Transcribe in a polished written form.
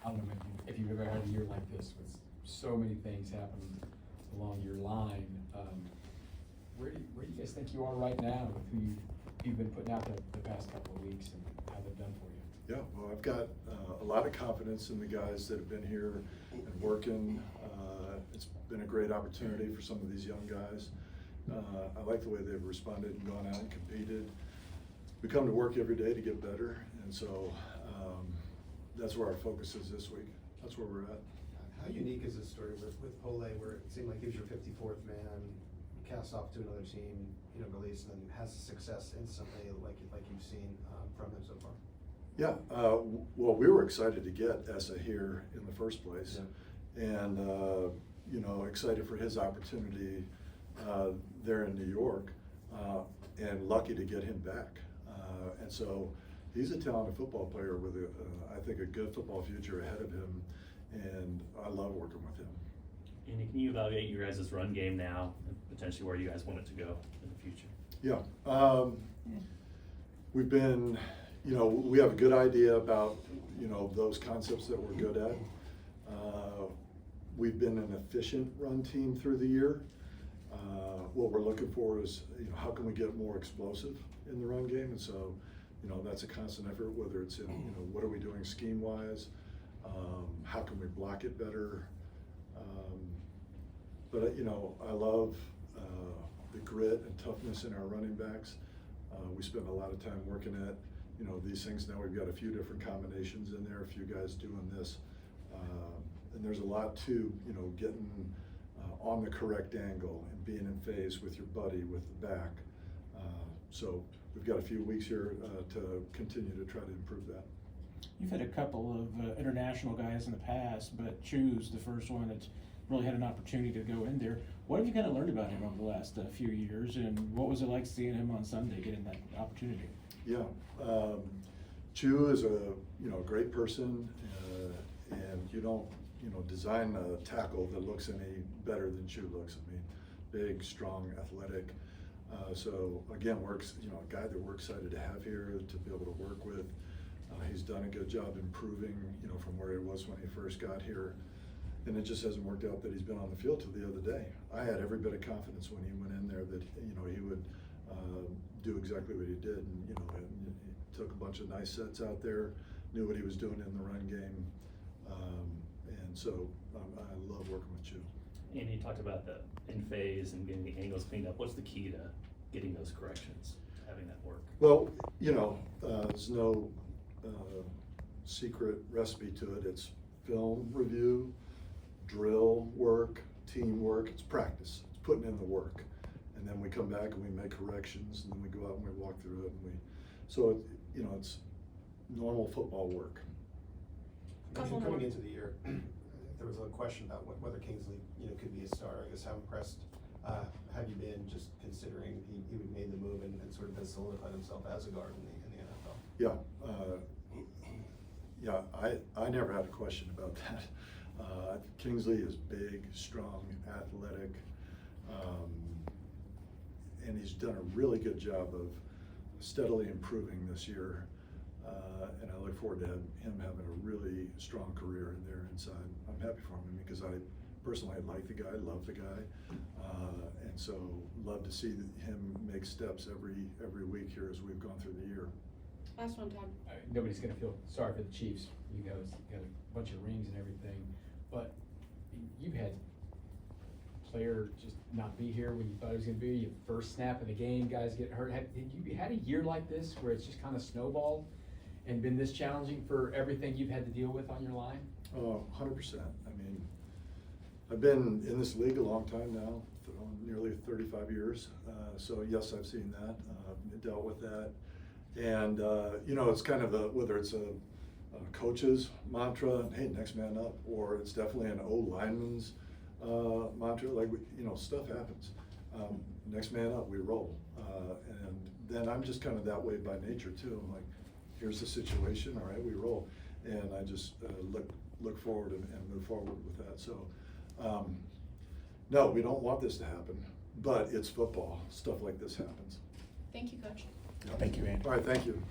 I don't know if you've ever had a year like this with so many things happening along your line. Where do you guys think you are right now with who you've been putting out the past couple of weeks and how they've done for you? Yeah, well, I've got a lot of confidence in the guys that have been here and working. It's been a great opportunity for some of these young guys. I like the way they've responded and gone out and competed. We come to work every day to get better, and so that's where our focus is this week. That's where we're at. How unique is this story with Pole, where it seemed like he was your 54th man, cast off to another team, released, and has success instantly, like you've seen from him so far? Yeah, well, we were excited to get Essa here in the first place, and excited for his opportunity there in New York, and lucky to get him back. And so he's a talented football player with, I think, a good football future ahead of him, and I love working with him. And can you evaluate your guys' run game now and potentially where you guys want it to go in the future? Yeah, we've been, we have a good idea about, those concepts that we're good at. We've been an efficient run team through the year. What we're looking for is, how can we get more explosive in the run game? And so, that's a constant effort, whether it's in, what are we doing scheme-wise? How can we block it better? But I love the grit and toughness in our running backs. We spend a lot of time working at, these things. Now we've got a few different combinations in there, a few guys doing this. And there's a lot to, getting on the correct angle and being in phase with your buddy, with the back. So we've got a few weeks here to continue to try to improve that. You've had a couple of international guys in the past, but Chu's the first one that's really had an opportunity to go in there. What have you kind of learned about him over the last few years, and what was it like seeing him on Sunday getting that opportunity? Yeah, Chu is a great person, and you don't design a tackle that looks any better than Chu looks. I mean, big, strong, athletic. So again, a guy that we're excited to have here to be able to work with. He's done a good job improving, from where he was when he first got here. And it just hasn't worked out that he's been on the field till the other day. I had every bit of confidence when he went in there that, he would do exactly what he did. And, he took a bunch of nice sets out there, knew what he was doing in the run game. And so I love working with Chu. And you talked about the in phase and getting the angles cleaned up. What's the key to getting those corrections, having that work? Well, there's no secret recipe to it. It's film review, drill work, teamwork. It's practice. It's putting in the work, and then we come back and we make corrections, and then we go out and we walk through it, and so it's normal football work. Coming into the year, there was a question about whether Kingsley, could be a star. I guess how impressed have you been, just considering he made the move and sort of has solidified himself as a guard in the NFL? Yeah, I never had a question about that. Kingsley is big, strong, athletic, and he's done a really good job of steadily improving this year. And I look forward to him having a really strong career in there inside. I'm happy for him because I personally like the guy, love the guy, and so love to see him make steps every week here as we've gone through the year. Last one, Todd. Nobody's going to feel sorry for the Chiefs. You guys got a bunch of rings and everything, but you've had player just not be here when you thought he was going to be. Your first snap of the game, guys get hurt. Have you had a year like this where it's just kind of snowballed and been this challenging for everything you've had to deal with on your line? Oh, 100%. I mean, I've been in this league a long time now, nearly 35 years. So yes, I've seen that, dealt with that. And, it's kind of whether it's a coach's mantra, hey, next man up, or it's definitely an O-lineman's mantra, stuff happens. Next man up, we roll. And then I'm just kind of that way by nature too. I'm like, here's the situation, all right, we roll. And I just look forward and move forward with that. So, no, we don't want this to happen, but it's football. Stuff like this happens. Thank you, Coach. Thank you, Andy. All right, thank you.